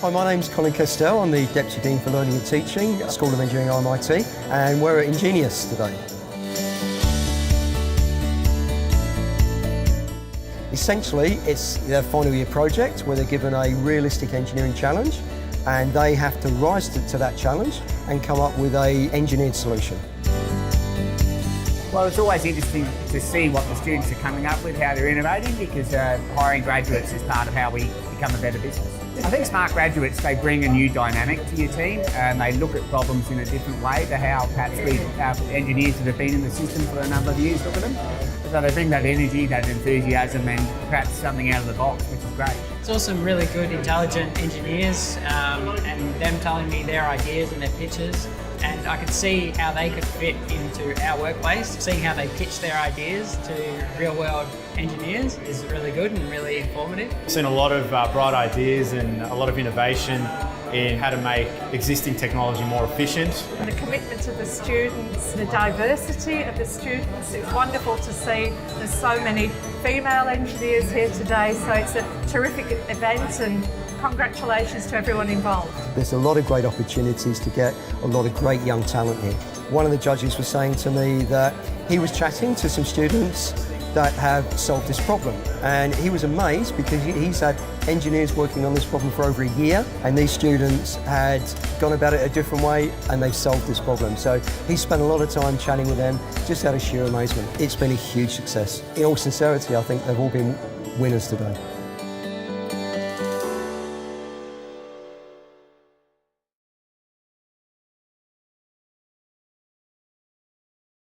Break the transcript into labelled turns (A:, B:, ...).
A: Hi, my name's Colin Kestell. I'm the Deputy Dean for Learning and Teaching at School of Engineering RMIT, and we're at EnGenius today. Essentially, it's their final year project where they're given a realistic engineering challenge, and they have to rise to that challenge and come up with an engineered solution.
B: Well, it's always interesting to see what the students are coming up with, how they're innovating, because hiring graduates is part of how we become a better business. I think smart graduates, they bring a new dynamic to your team, and they look at problems in a different way to how perhaps our engineers that have been in the system for a number of years look at them. So they bring that energy, that enthusiasm, and perhaps something out of the box, which is great.
C: It's awesome, really good, intelligent engineers, and them telling me their ideas and their pitches. And I could see how they could fit into our workplace. Seeing how they pitch their ideas to real-world engineers is really good and really informative.
D: I've seen a lot of bright ideas and a lot of innovation in how to make existing technology more efficient.
E: The commitment of the students, the diversity of the students, it's wonderful to see there's so many female engineers here today, so it's a terrific event, and congratulations to everyone involved.
A: There's a lot of great opportunities to get a lot of great young talent here. One of the judges was saying to me that he was chatting to some students that have solved this problem, and he was amazed because he's had engineers working on this problem for over a year, and these students had gone about it a different way and they've solved this problem. So he spent a lot of time chatting with them just out of sheer amazement. It's been a huge success. In all sincerity, I think they've all been winners today.